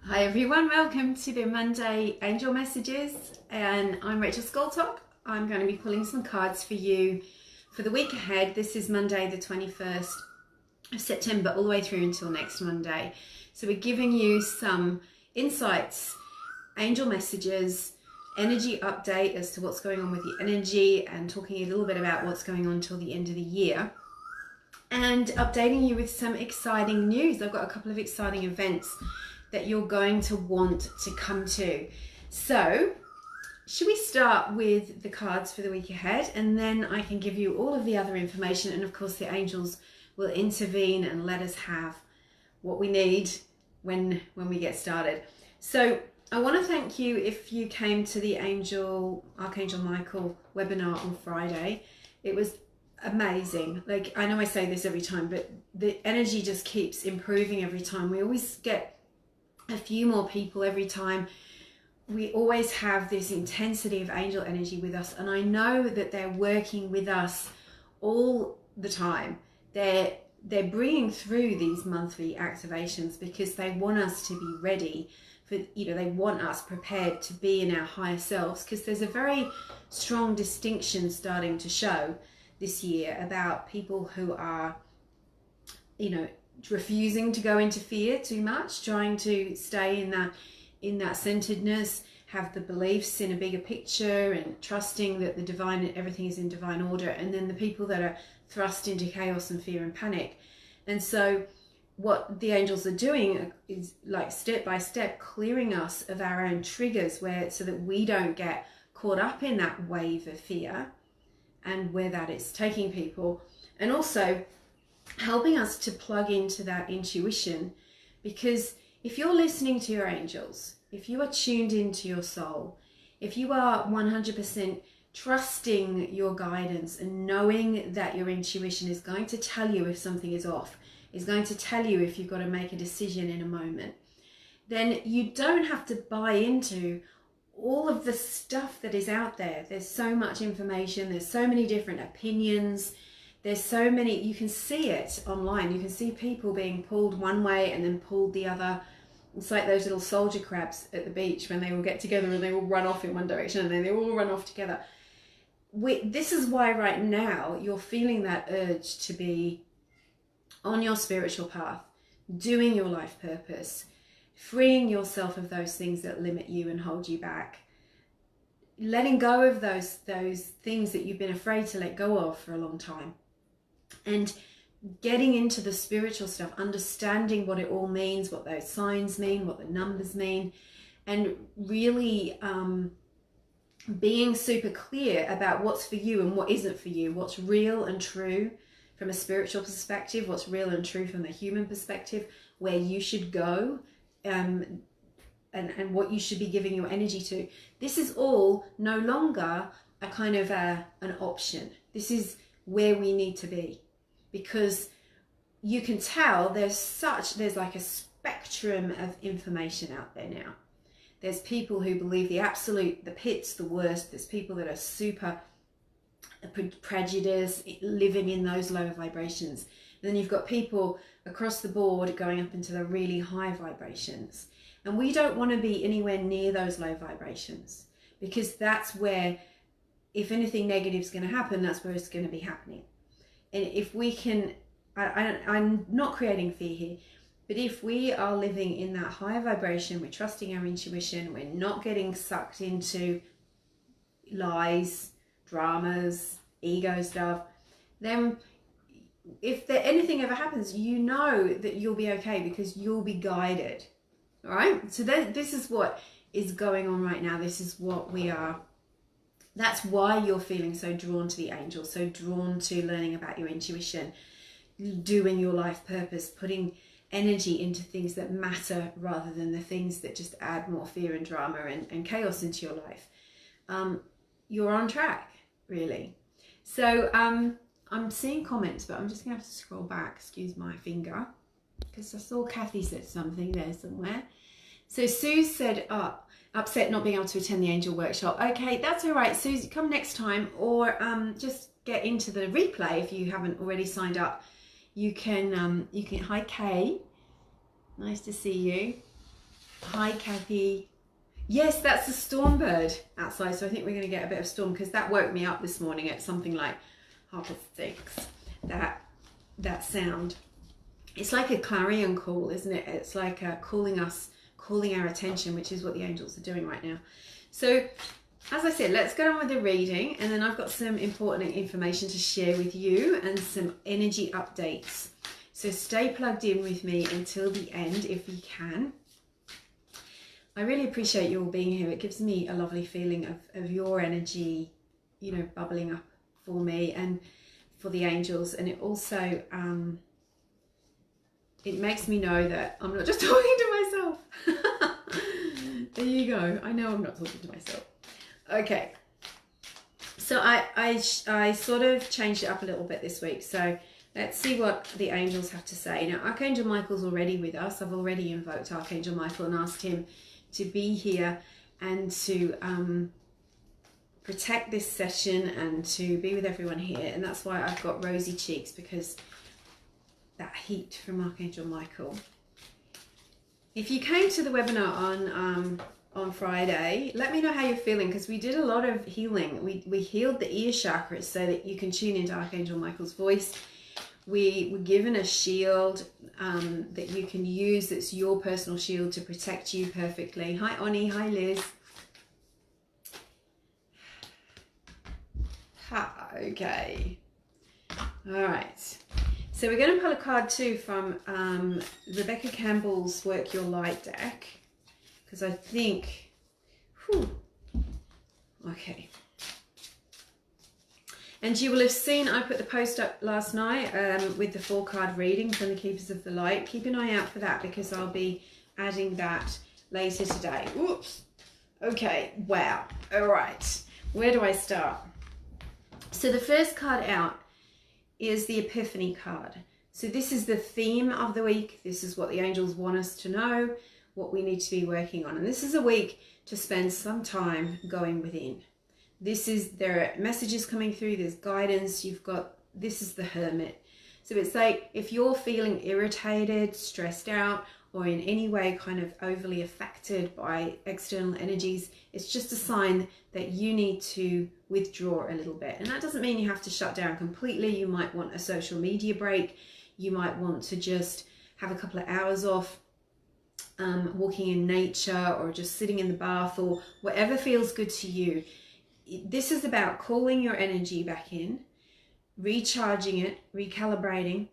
Hi everyone, welcome to the Monday Angel Messages, and I'm Rachel Scoltock. I'm going to be pulling some cards for you for the week ahead. This is Monday the 21st of September all the way through until next Monday. So we're giving you some insights, angel messages, energy update as to what's going on with the energy, and talking a little bit about what's going on till the end of the year, and updating you with some exciting news. I've got a couple of exciting events that you're going to want to come to. So, should we start with the cards for the week ahead, and then I can give you all of the other information, and of course the angels will intervene and let us have what we need when we get started. So I want to thank you if you came to the Archangel Michael webinar on Friday. It was amazing. Like, I know I say this every time, but the energy just keeps improving every time. We always get a few more people every time. We always have this intensity of angel energy with us, and I know that they're working with us all the time. They're bringing through these monthly activations because they want us to be ready for, they want us prepared to be in our higher selves, because there's a very strong distinction starting to show this year about people who are, refusing to go into fear too much, trying to stay in that centeredness, have the beliefs in a bigger picture, and trusting that the divine, everything is in divine order. And then the people that are thrust into chaos and fear and panic. And so what the angels are doing is, like, step by step clearing us of our own triggers, so that we don't get caught up in that wave of fear and where that is taking people, and also helping us to plug into that intuition. Because if you're listening to your angels, if you are tuned into your soul, if you are 100% trusting your guidance and knowing that your intuition is going to tell you if something is off, is going to tell you if you've got to make a decision in a moment, then you don't have to buy into all of the stuff that is out there. There's so much information, there's so many different opinions, there's so many, you can see it online. You can see people being pulled one way and then pulled the other. It's like those little soldier crabs at the beach when they all get together and they all run off in one direction and then they all run off together. This is why right now you're feeling that urge to be on your spiritual path, doing your life purpose, freeing yourself of those things that limit you and hold you back, letting go of those things that you've been afraid to let go of for a long time, and getting into the spiritual stuff, understanding what it all means, what those signs mean, what the numbers mean, and really being super clear about what's for you and what isn't for you, what's real and true from a spiritual perspective, what's real and true from a human perspective, where you should go, and what you should be giving your energy to. This is all no longer a kind of an option. This is where we need to be, because you can tell there's like a spectrum of information out there now. There's people who believe the absolute, the pits, the worst. There's people that are super prejudiced, living in those lower vibrations. And then you've got people across the board going up into the really high vibrations. And we don't want to be anywhere near those low vibrations, because that's where, if anything negative is going to happen, that's where it's going to be happening. And if we can, I'm not creating fear here, but if we are living in that higher vibration, we're trusting our intuition, we're not getting sucked into lies, dramas, ego stuff, then if anything ever happens, you know that you'll be okay, because you'll be guided. All right, so this is what is going on right now. This is what we are. That's why you're feeling so drawn to the angels, so drawn to learning about your intuition, doing your life purpose, putting energy into things that matter rather than the things that just add more fear and drama and chaos into your life. You're on track, really. So I'm seeing comments, but I'm just going to have to scroll back. Excuse my finger, because I saw Kathy said something there somewhere. So Sue said, upset not being able to attend the angel workshop. Okay, that's all right, Susie, come next time, or just get into the replay if you haven't already signed up. You can hi Kay, nice to see you. Hi, Kathy. Yes, that's a storm bird outside, so I think we're going to get a bit of storm because that woke me up this morning at something like 6:30. That sound. It's like a clarion call, isn't it? It's like calling our attention, which is what the angels are doing right now. So, as I said, let's go on with the reading, and then I've got some important information to share with you and some energy updates. So stay plugged in with me until the end if you can. I really appreciate you all being here. It gives me a lovely feeling of your energy, you know, bubbling up for me and for the angels. And it also, it makes me know that I'm not just talking to myself. There you go. I know I'm not talking to myself. Okay. So I sort of changed it up a little bit this week. So let's see what the angels have to say. Now, Archangel Michael's already with us. I've already invoked Archangel Michael and asked him to be here and to protect this session and to be with everyone here. And that's why I've got rosy cheeks, because that heat from Archangel Michael. If you came to the webinar on Friday, let me know how you're feeling, because we did a lot of healing. We healed the ear chakras so that you can tune into Archangel Michael's voice. We were given a shield that you can use, that's your personal shield to protect you perfectly. Hi, Oni. Hi, Liz. Okay. All right. So we're going to pull a card too from Rebecca Campbell's Work Your Light deck, because I think, okay. And you will have seen I put the post up last night with the 4-card reading from the Keepers of the Light. Keep an eye out for that, because I'll be adding that later today. Oops. Okay, wow. All right. Where do I start? So the first card out is the Epiphany card. So this is the theme of the week. This is what the angels want us to know, what we need to be working on. And this is a week to spend some time going within. There are messages coming through, there's guidance, this is the Hermit. So it's like, if you're feeling irritated, stressed out, or in any way kind of overly affected by external energies, it's just a sign that you need to withdraw a little bit. And that doesn't mean you have to shut down completely. You might want a social media break. You might want to just have a couple of hours off, walking in nature, or just sitting in the bath, or whatever feels good to you. This is about calling your energy back in, recharging it, recalibrating,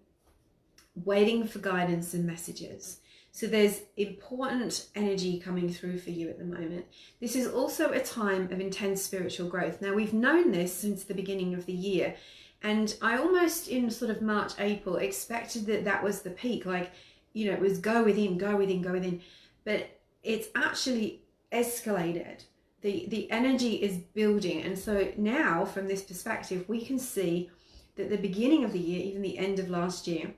waiting for guidance and messages. So there's important energy coming through for you at the moment. This is also a time of intense spiritual growth. Now, we've known this since the beginning of the year, and I almost in sort of March, April expected that was the peak. Like, you know, it was go within, go within, go within. But it's actually escalated. The energy is building. And so now, from this perspective, we can see that the beginning of the year, even the end of last year,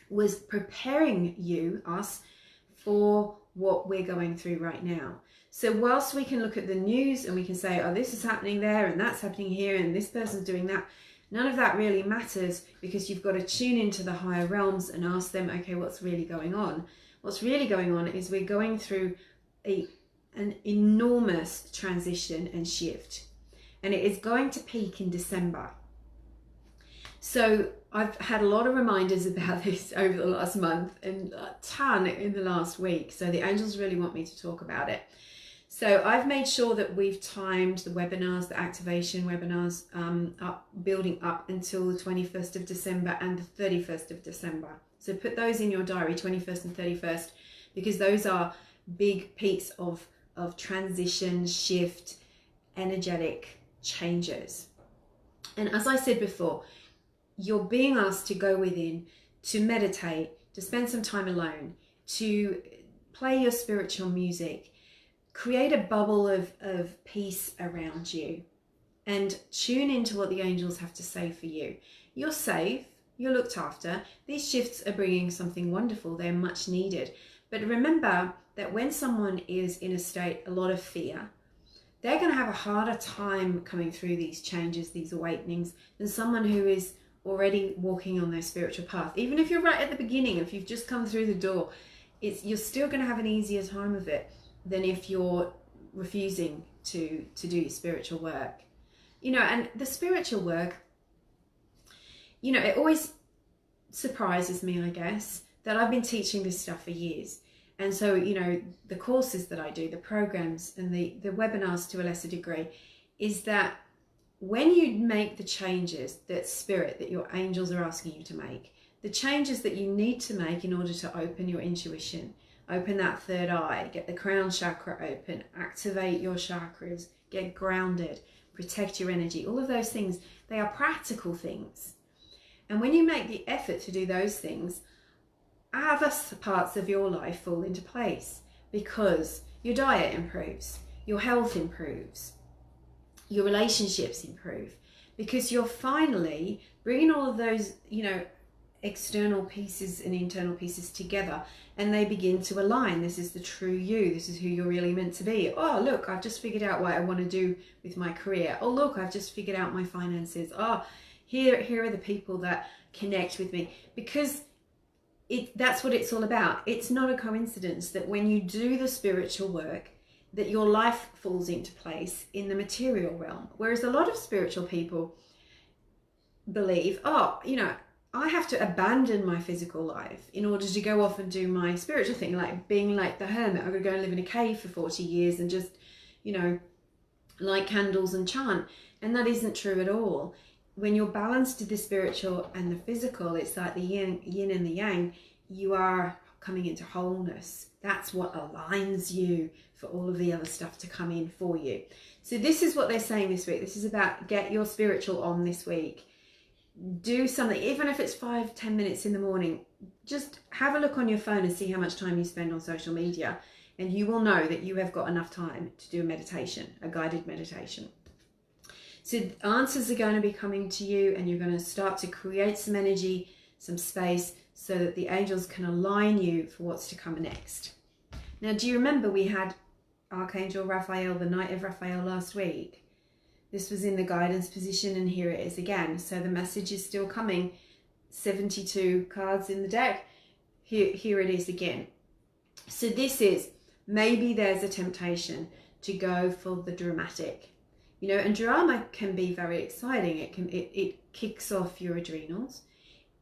was preparing us for what we're going through right now. So whilst we can look at the news and we can say, oh, this is happening there and that's happening here and this person's doing that, none of that really matters, because you've got to tune into the higher realms and ask them, okay, what's really going on? What's really going on is we're going through an enormous transition and shift, and it is going to peak in December. So I've had a lot of reminders about this over the last month, and a ton in the last week. So the angels really want me to talk about it. So I've made sure that we've timed the webinars, the activation webinars, building up until the 21st of December and the 31st of December. So put those in your diary, 21st and 31st, because those are big peaks of transition, shift, energetic changes. And as I said before, you're being asked to go within, to meditate, to spend some time alone, to play your spiritual music, create a bubble of peace around you, and tune into what the angels have to say for you. You're safe, you're looked after. These shifts are bringing something wonderful. They're much needed. But remember that when someone is in a lot of fear, they're going to have a harder time coming through these changes, these awakenings, than someone who is already walking on their spiritual path. Even if you're right at the beginning, if you've just come through the door, you're still going to have an easier time of it than if you're refusing to do your spiritual work. You know, and the spiritual work, you know, it always surprises me, I guess, that I've been teaching this stuff for years. And so, you know, the courses that I do, the programs and the webinars to a lesser degree, is that when you make the changes that your angels are asking you to make, the changes that you need to make in order to open your intuition, open that third eye, get the crown chakra open, activate your chakras, get grounded, protect your energy, all of those things, they are practical things. And when you make the effort to do those things, other parts of your life fall into place, because your diet improves, your health improves, your relationships improve, because you're finally bringing all of those, you know, external pieces and internal pieces together, and they begin to align. This is the true you. This is who you're really meant to be. Oh, look, I've just figured out what I want to do with my career. Oh, look, I've just figured out my finances. Oh, here are the people that connect with me. Because that's what it's all about. It's not a coincidence that when you do the spiritual work, that your life falls into place in the material realm. Whereas a lot of spiritual people believe, oh, you know, I have to abandon my physical life in order to go off and do my spiritual thing, like being like the hermit. I'm going to go and live in a cave for 40 years and just, you know, light candles and chant. And that isn't true at all. When you're balanced to the spiritual and the physical, it's like the yin and the yang. You are coming into wholeness. That's what aligns you for all of the other stuff to come in for you. So this is what they're saying this week. This is about get your spiritual on this week. Do something, even if it's 5-10 minutes in the morning. Just have a look on your phone and see how much time you spend on social media, and you will know that you have got enough time to do a meditation, a guided meditation. So answers are going to be coming to you, and you're going to start to create some energy, some space, so that the angels can align you for what's to come next. Now, do you remember we had Archangel Raphael, the Knight of Raphael, last week? This was in the guidance position, and here it is again. So the message is still coming. 72 cards in the deck. Here it is again. So this is, maybe there's a temptation to go for the dramatic. You know, and drama can be very exciting. It kicks off your adrenals.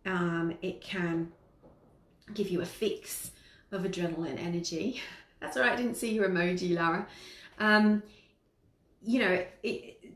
It can give you a fix of adrenaline energy. That's all right, I didn't see your emoji, Lara. You know,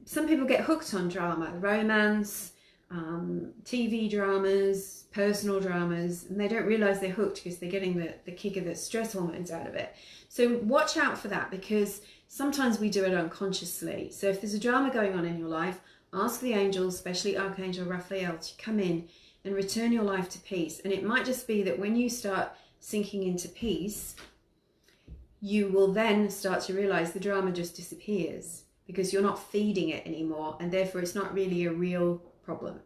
some people get hooked on drama, romance, TV dramas, personal dramas, and they don't realize they're hooked because they're getting the kick of the stress hormones out of it. So watch out for that, because sometimes we do it unconsciously. So if there's a drama going on in your life, ask the angels, especially Archangel Raphael, to come in and return your life to peace. And it might just be that when you start sinking into peace, you will then start to realize the drama just disappears, because you're not feeding it anymore, and therefore it's not really a real problem.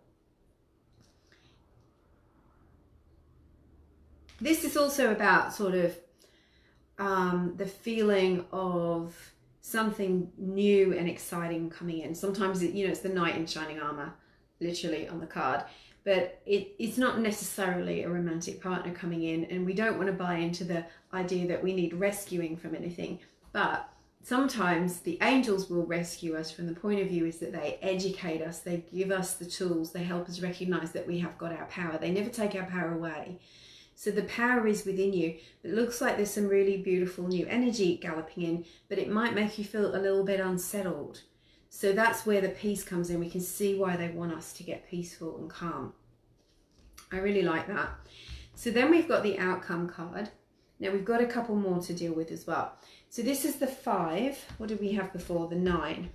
This is also about sort of the feeling of something new and exciting coming in. Sometimes it's the knight in shining armor, literally on the card, but it's not necessarily a romantic partner coming in, and we don't want to buy into the idea that we need rescuing from anything. But sometimes the angels will rescue us from the point of view is that they educate us, they give us the tools, they help us recognize that we have got our power. They never take our power away. So the power is within you. It looks like there's some really beautiful new energy galloping in, but it might make you feel a little bit unsettled. So that's where the peace comes in. We can see why they want us to get peaceful and calm. I really like that. So then we've got the outcome card. Now we've got a couple more to deal with as well. So this is the 5. What did we have before? The 9.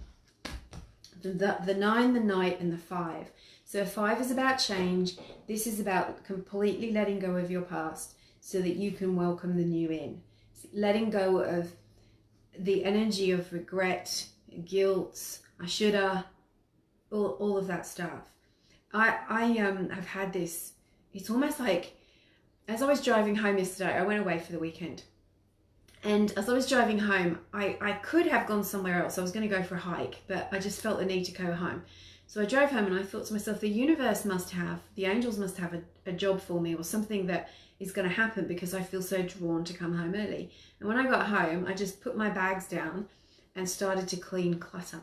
The 9, the Knight, and the 5. So 5 is about change. This is about completely letting go of your past so that you can welcome the new in. Letting go of the energy of regret, guilt, I shoulda, all of that stuff. I have had this, it's almost like, as I was driving home yesterday, I went away for the weekend. And as I was driving home, I could have gone somewhere else. I was going to go for a hike, but I just felt the need to go home. So I drove home and I thought to myself, the universe must have, the angels must have a job for me, or something that is going to happen, because I feel so drawn to come home early. And when I got home, I just put my bags down and started to clean clutter.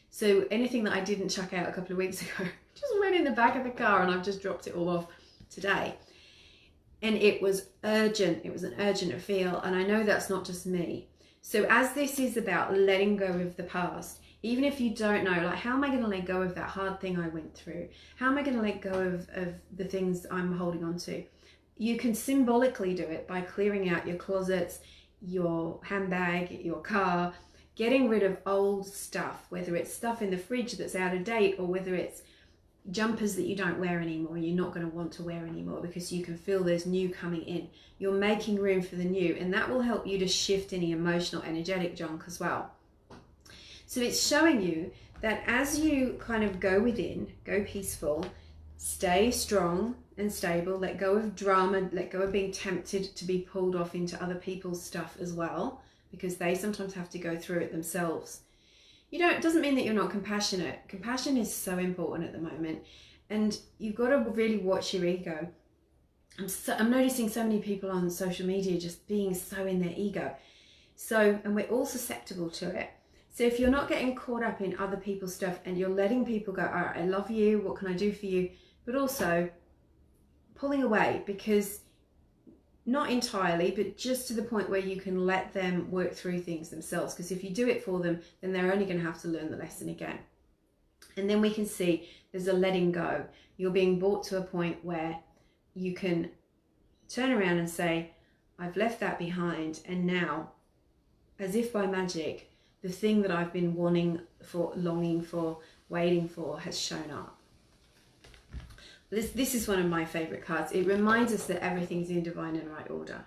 So anything that I didn't chuck out a couple of weeks ago just went in the back of the car, and I've just dropped it all off today. And it was urgent. It was an urgent feel. And I know that's not just me. So as this is about letting go of the past, even if you don't know, like, how am I going to let go of that hard thing I went through? How am I going to let go of the things I'm holding on to? You can symbolically do it by clearing out your closets, your handbag, your car, getting rid of old stuff, whether it's stuff in the fridge that's out of date, or whether it's jumpers that you don't wear anymore, you're not going to want to wear anymore, because you can feel there's new coming in. You're making room for the new, and that will help you to shift any emotional, energetic junk as well. So it's showing you that as you kind of go within, go peaceful, stay strong and stable, let go of drama, let go of being tempted to be pulled off into other people's stuff as well, because they sometimes have to go through it themselves. It doesn't mean that you're not compassionate. Compassion is so important at the moment, and you've got to really watch your ego. I'm noticing so many people on social media just being so in their ego. And we're all susceptible to it. So if you're not getting caught up in other people's stuff, and you're letting people go, all right, I love you, what can I do for you? But also pulling away, because not entirely, but just to the point where you can let them work through things themselves. Because if you do it for them, then they're only going to have to learn the lesson again. And then we can see there's a letting go. You're being brought to a point where you can turn around and say, I've left that behind, and now, as if by magic, the thing that I've been wanting for, longing for, waiting for has shown up. This is one of my favorite cards. It reminds us that everything's in divine and right order.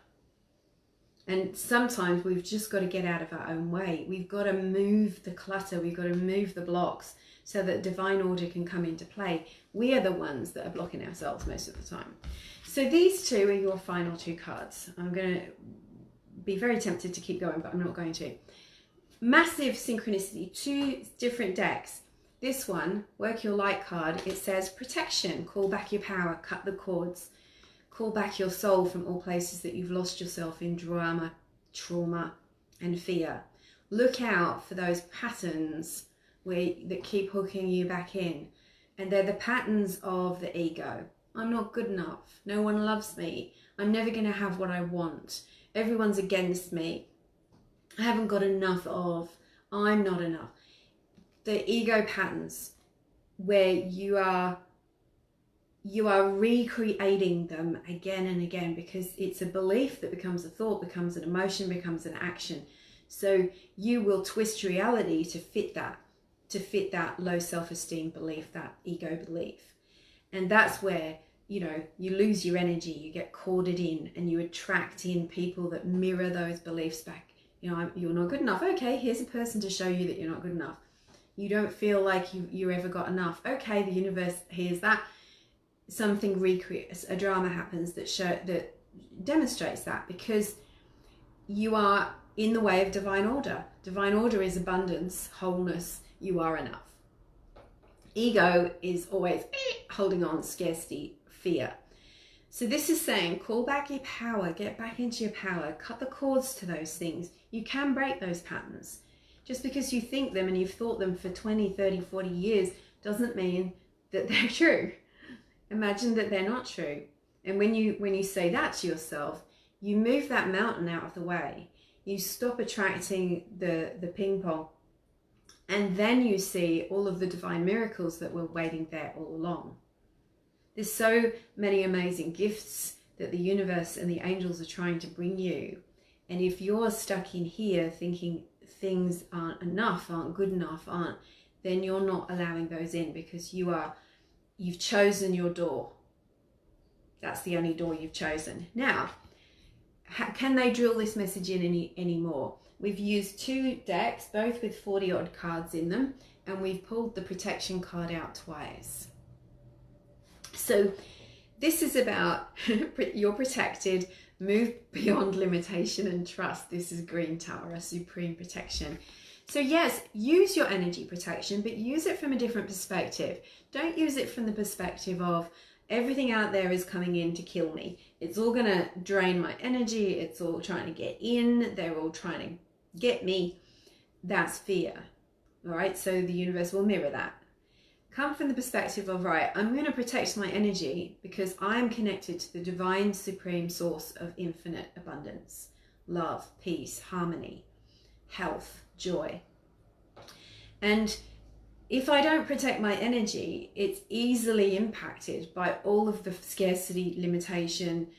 And sometimes we've just got to get out of our own way. We've got to move the clutter. We've got to move the blocks so that divine order can come into play. We are the ones that are blocking ourselves most of the time. So these two are your final two cards. I'm going to be very tempted to keep going, but I'm not going to. Massive synchronicity, two different decks. This one, Work Your Light card, it says protection, call back your power, cut the cords, call back your soul from all places that you've lost yourself in drama, trauma, and fear. Look out for those patterns that keep hooking you back in. And they're the patterns of the ego. I'm not good enough. No one loves me. I'm never going to have what I want. Everyone's against me. I haven't got enough of. I'm not enough. The ego patterns where you are recreating them again and again, because it's a belief that becomes a thought, becomes an emotion, becomes an action. So you will twist reality to fit that low self-esteem belief, that ego belief. And that's where, you lose your energy, you get corded in, and you attract in people that mirror those beliefs back. You're not good enough. Okay, here's a person to show you that you're not good enough. You don't feel like you ever got enough. Okay, the universe hears that. Something recreates, a drama happens that demonstrates that, because you are in the way of divine order. Divine order is abundance, wholeness. You are enough. Ego is always holding on, scarcity, fear. So this is saying, call back your power, get back into your power, cut the cords to those things. You can break those patterns. Just because you think them and you've thought them for 20, 30, 40 years doesn't mean that they're true. Imagine that they're not true. And when you say that to yourself, you move that mountain out of the way. You stop attracting the ping pong. And then you see all of the divine miracles that were waiting there all along. There's so many amazing gifts that the universe and the angels are trying to bring you. And if you're stuck in here thinking things aren't enough, aren't good enough, then you're not allowing those in, because you've chosen your door. That's the only door you've chosen. Now, can they drill this message in anymore? We've used two decks, both with 40 odd cards in them, and we've pulled the protection card out twice. So this is about you're protected, move beyond limitation and trust. This is Green Tower, a supreme protection. So yes, use your energy protection, but use it from a different perspective. Don't use it from the perspective of everything out there is coming in to kill me. It's all going to drain my energy. It's all trying to get in. They're all trying to get me. That's fear. All right. So the universe will mirror that. Come from the perspective of, right, I'm going to protect my energy because I am connected to the divine supreme source of infinite abundance, love, peace, harmony, health, joy. And if I don't protect my energy, it's easily impacted by all of the scarcity, limitation,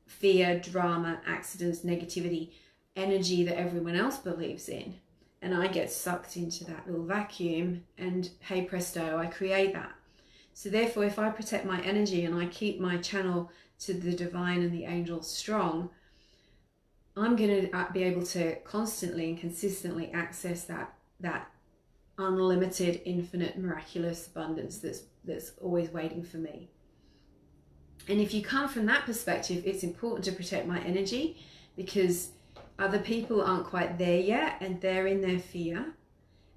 fear, drama, accidents, negativity, energy that everyone else believes in. And I get sucked into that little vacuum, and hey presto, I create that. So therefore, if I protect my energy and I keep my channel to the divine and the angels strong, I'm going to be able to constantly and consistently access that unlimited, infinite, miraculous abundance that's always waiting for me. And if you come from that perspective, it's important to protect my energy because other people aren't quite there yet and they're in their fear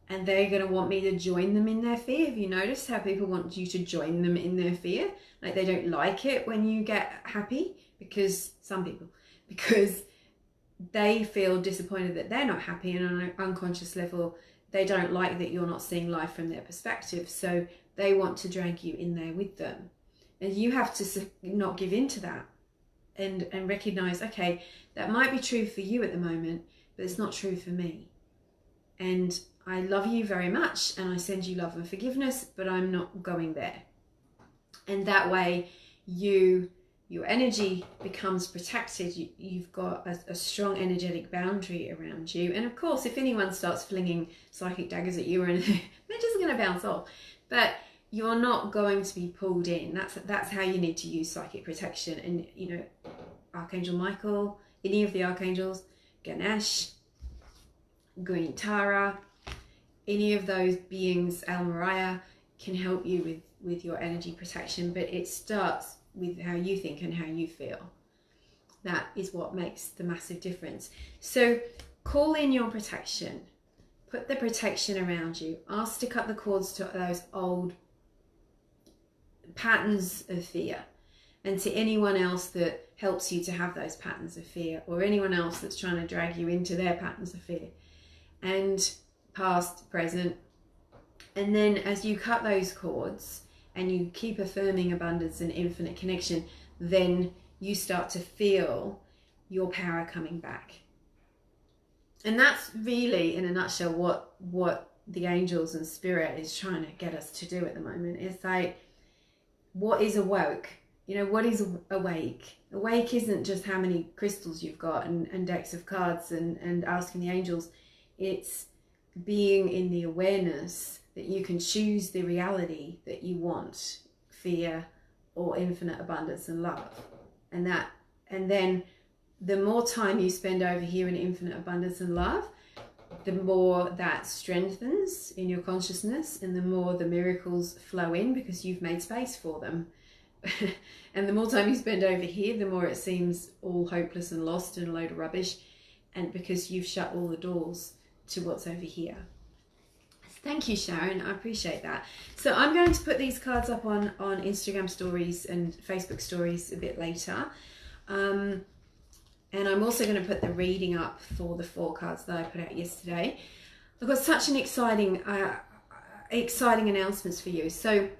and they're going to want me to join them in their fear. Have you noticed how people want you to join them in their fear? Like they don't like it when you get happy because they feel disappointed that they're not happy, and on an unconscious level they don't like that you're not seeing life from their perspective, so they want to drag you in there with them. And you have to not give in to that and recognize, okay, that might be true for you at the moment, but it's not true for me. And I love you very much and I send you love and forgiveness, but I'm not going there. And that way your energy becomes protected. You've got a strong energetic boundary around you. And of course, if anyone starts flinging psychic daggers at you or anything, they're just going to bounce off. But you're not going to be pulled in. That's how you need to use psychic protection. And, you know, Archangel Michael, any of the archangels, Ganesh, Green Tara, any of those beings, Al Mariah, can help you with your energy protection. But it starts with how you think and how you feel. That is what makes the massive difference. So call in your protection. Put the protection around you. Ask to cut the cords to those old patterns of fear, and to anyone else that helps you to have those patterns of fear, or anyone else that's trying to drag you into their patterns of fear, and past, present. And then as you cut those cords and you keep affirming abundance and infinite connection, then you start to feel your power coming back. And that's really, in a nutshell, what the angels and spirit is trying to get us to do at the moment. It's like, what is awoke? You know, what is awake? Awake isn't just how many crystals you've got and decks of cards and asking the angels. It's being in the awareness that you can choose the reality that you want, fear or infinite abundance and love. And then the more time you spend over here in infinite abundance and love, the more that strengthens in your consciousness, and the more the miracles flow in because you've made space for them. And the more time you spend over here, the more it seems all hopeless and lost and a load of rubbish, and because you've shut all the doors to what's over here. Thank you, Sharon. I appreciate that. So I'm going to put these cards up on Instagram stories and Facebook stories a bit later. And I'm also going to put the reading up for the 4 cards that I put out yesterday. I've got such an exciting announcements for you. So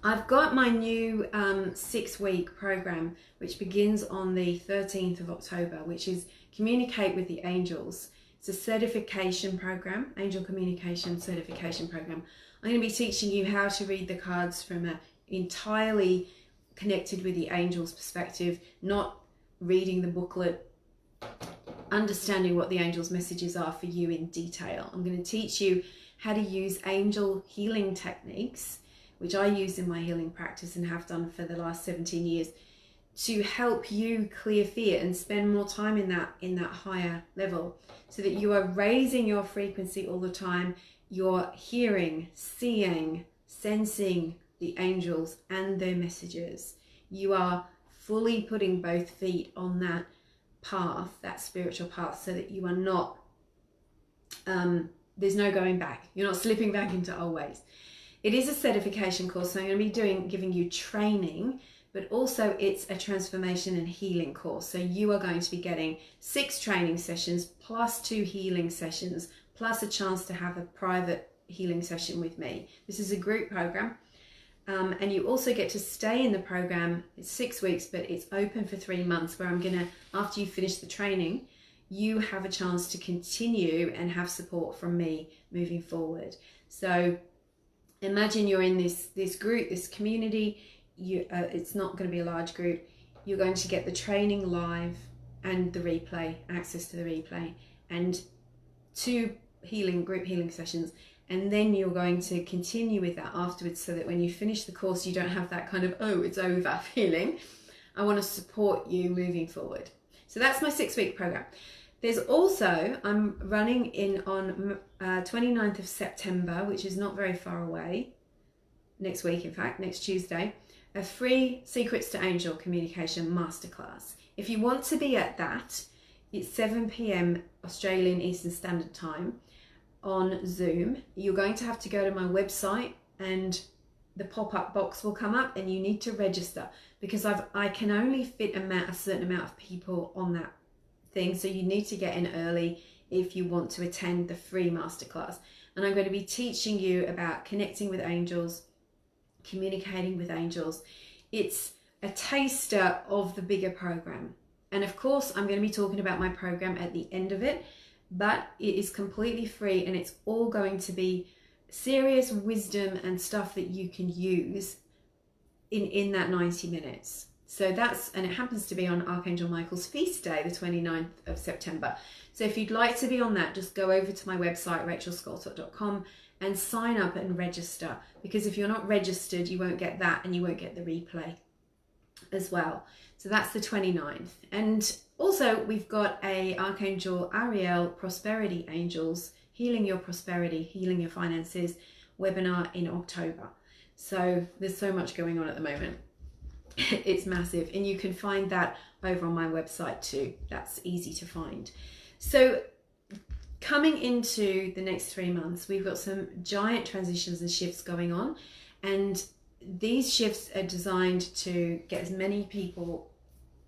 I've got my new 6-week program, which begins on the 13th of October, which is Communicate with the Angels. It's a certification program, angel communication certification program. I'm going to be teaching you how to read the cards from an entirely connected with the angels perspective, not reading the booklet, understanding what the angels' messages are for you in detail. I'm going to teach you how to use angel healing techniques, which I use in my healing practice and have done for the last 17 years, to help you clear fear and spend more time in that higher level, so that you are raising your frequency all the time. You're hearing, seeing, sensing the angels and their messages. You are fully putting both feet on that path, that spiritual path, so that you are not there's no going back. You're not slipping back into old ways. It is a certification course, so I'm going to be giving you training, but also it's a transformation and healing course. So you are going to be getting 6 training sessions plus 2 healing sessions, plus a chance to have a private healing session with me. This is a group program. And you also get to stay in the program. It's 6 weeks, but it's open for 3 months, where I'm gonna, after you finish the training, you have a chance to continue and have support from me moving forward. So imagine you're in this group, this community. It's not going to be a large group. You're going to get the training live and the replay, access to the replay, and 2 group healing sessions. And then you're going to continue with that afterwards, so that when you finish the course, you don't have that kind of, oh, it's over feeling. I want to support you moving forward. So that's my 6-week program. There's also, I'm running in on 29th of September, which is not very far away, next week, in fact, next Tuesday, a free Secrets to Angel Communication Masterclass. If you want to be at that, it's 7 p.m. Australian Eastern Standard Time on Zoom. You're going to have to go to my website, and the pop-up box will come up, and you need to register, because I can only fit a certain amount of people on that thing. So you need to get in early if you want to attend the free masterclass. And I'm going to be teaching you about connecting with angels, communicating with angels. It's a taster of the bigger program. And of course, I'm going to be talking about my program at the end of it, but it is completely free, and it's all going to be serious wisdom and stuff that you can use in that 90 minutes. So and it happens to be on Archangel Michael's feast day, the 29th of September. So if you'd like to be on that, just go over to my website, rachelscoltock.com, and sign up and register, because if you're not registered, you won't get that, and you won't get the replay as well. So that's the 29th. And also we've got a Archangel Ariel Prosperity Angels, Healing Your Prosperity, Healing Your Finances webinar in October. So there's so much going on at the moment. It's massive, and you can find that over on my website too. That's easy to find. So coming into the next 3 months, we've got some giant transitions and shifts going on, and these shifts are designed to get as many people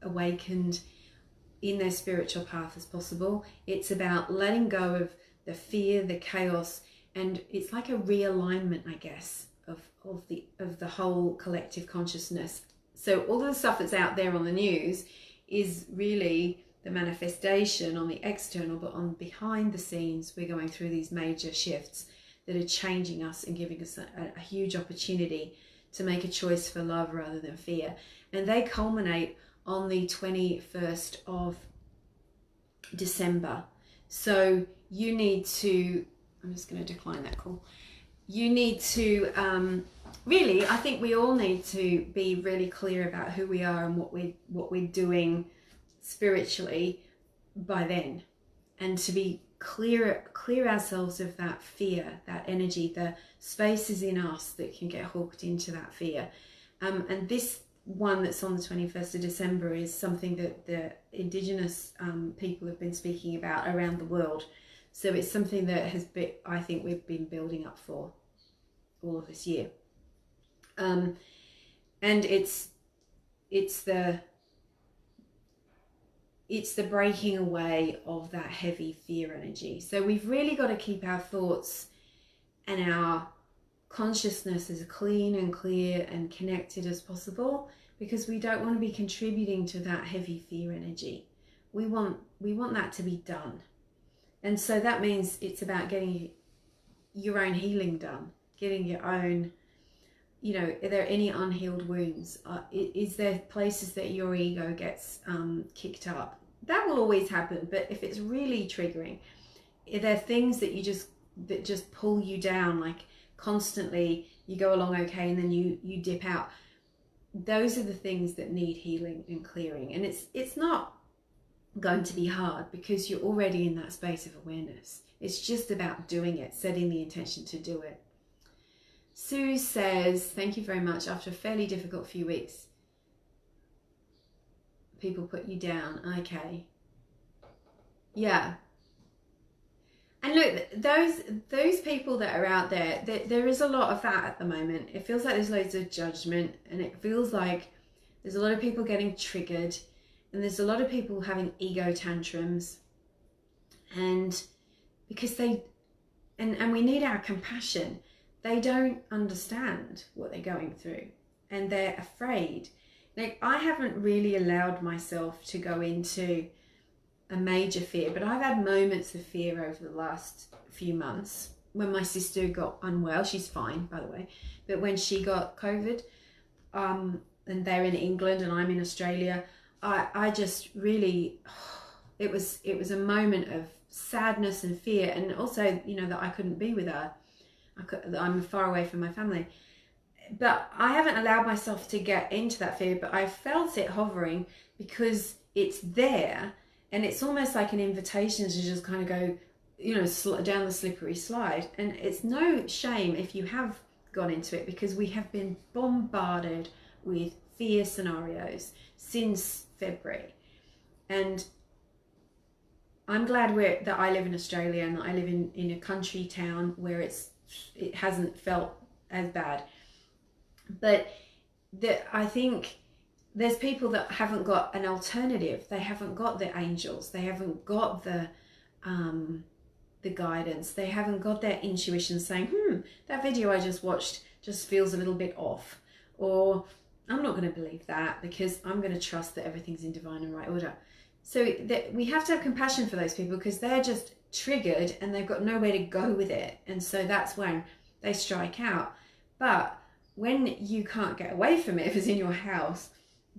awakened in their spiritual path as possible. It's about letting go of the fear, the chaos, and it's like a realignment, I guess, of the whole collective consciousness. So all of the stuff that's out there on the news is really the manifestation on the external, but on behind the scenes, we're going through these major shifts that are changing us and giving us a huge opportunity to make a choice for love rather than fear. And they culminate on the 21st of December. So you need to, I'm just going to decline that call. You need to, really, I think we all need to be really clear about who we are and what we're doing spiritually by then, and to be clear ourselves of that fear, that energy, the spaces in us that can get hooked into that fear. And this one that's on the 21st of December is something that the Indigenous people have been speaking about around the world. So it's something that I think we've been building up for all of this year. And it's the breaking away of that heavy fear energy. So we've really got to keep our thoughts and our consciousness as clean and clear and connected as possible, because we don't want to be contributing to that heavy fear energy. We want that to be done. And so that means it's about getting your own healing done, getting your own, are there any unhealed wounds? Is there places that your ego gets kicked up? That will always happen, but if it's really triggering, are there things that just pull you down, like constantly you go along okay and then you dip out? Those are the things that need healing and clearing. And it's not going to be hard, because you're already in that space of awareness. It's just about doing it, setting the intention to do it. Sue says, thank you very much. After a fairly difficult few weeks, people put you down. Okay. Yeah. And look, those people that are out there, there is a lot of that at the moment. It feels like there's loads of judgment, and it feels like there's a lot of people getting triggered, and there's a lot of people having ego tantrums, and because and we need our compassion. They don't understand what they're going through, and they're afraid. Like, I haven't really allowed myself to go into a major fear, but I've had moments of fear over the last few months. When my sister got unwell, she's fine, by the way, but when she got COVID, and they're in England and I'm in Australia, I just really, it was a moment of sadness and fear, and also, you know, that I couldn't be with her. I'm far away from my family, but I haven't allowed myself to get into that fear, but I felt it hovering because it's there. And it's almost like an invitation to just kind of go, you know, down the slippery slide. And it's no shame if you have gone into it, because we have been bombarded with fear scenarios since February. And I'm glad that I live in Australia, and that I live in a country town where it hasn't felt as bad. But I think there's people that haven't got an alternative. They haven't got the angels. They haven't got the guidance. They haven't got their intuition saying, that video I just watched just feels a little bit off. Or, I'm not going to believe that, because I'm going to trust that everything's in divine and right order. So we have to have compassion for those people, because they're just triggered and they've got nowhere to go with it. And so that's when they strike out. But when you can't get away from it, if it's in your house,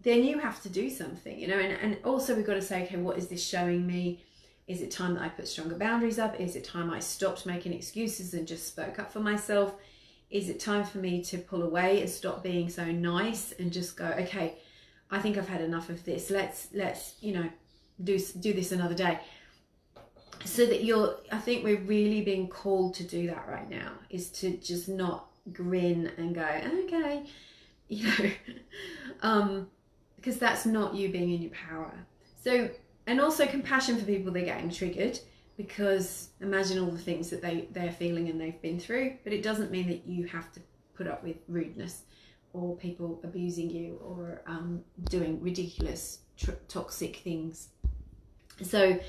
then you have to do something, you know. And also we've got to say, okay, what is this showing me? Is it time that I put stronger boundaries up? Is it time I stopped making excuses and just spoke up for myself? Is it time for me to pull away and stop being so nice and just go, okay, I think I've had enough of this. Let's you know, do this another day. So that I think we're really being called to do that right now, is to just not grin and go, okay, you know, because that's not you being in your power. So, and also compassion for people that are getting triggered, because imagine all the things that they're feeling and they've been through. But it doesn't mean that you have to put up with rudeness or people abusing you or doing ridiculous toxic things. So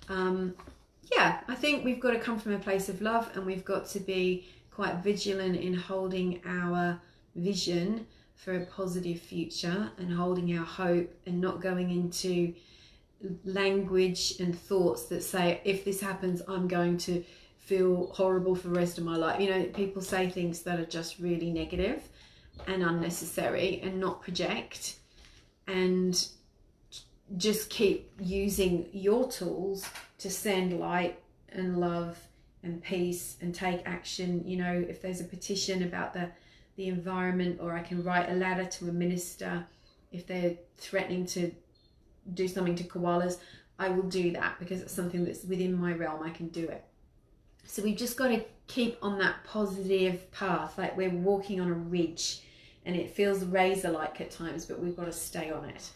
yeah, I think we've got to come from a place of love, and we've got to be quite vigilant in holding our vision for a positive future, and holding our hope, and not going into language and thoughts that say, if this happens, I'm going to feel horrible for the rest of my life. You know, people say things that are just really negative and unnecessary, and not project, and just keep using your tools to send light and love and peace and take action. You know, if there's a petition about the environment, or I can write a letter to a minister if they're threatening to do something to koalas, I will do that, because it's something that's within my realm. I can do it. So we've just got to keep on that positive path, like we're walking on a ridge, and it feels razor-like at times, but we've got to stay on it.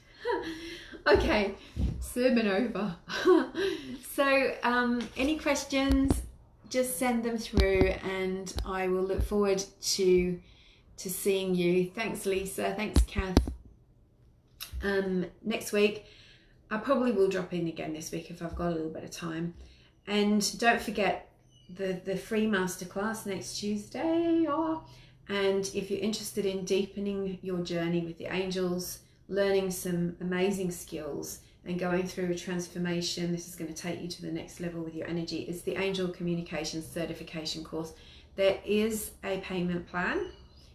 Okay, sermon over. So any questions, just send them through, and I will look forward to seeing you. Thanks Lisa, thanks Kath. Next week I probably will drop in again this week if I've got a little bit of time. And don't forget the free masterclass next Tuesday. And if you're interested in deepening your journey with the angels, learning some amazing skills and going through a transformation, this is going to take you to the next level with your energy. It's the Angel Communications Certification course. There is a payment plan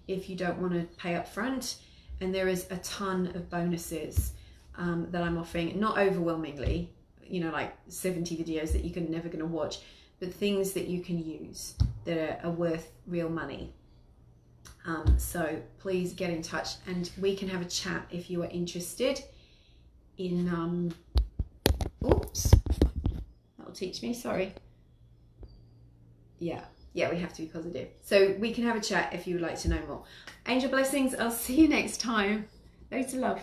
if you don't want to pay up front, and there is a ton of bonuses that I'm offering, not overwhelmingly, you know, like 70 videos that you're never going to watch, but things that you can use that are worth real money. So please get in touch, and we can have a chat if you are interested in oops, that'll teach me, sorry. Yeah, we have to be positive. So we can have a chat if you would like to know more. Angel blessings, I'll see you next time. Loads of love.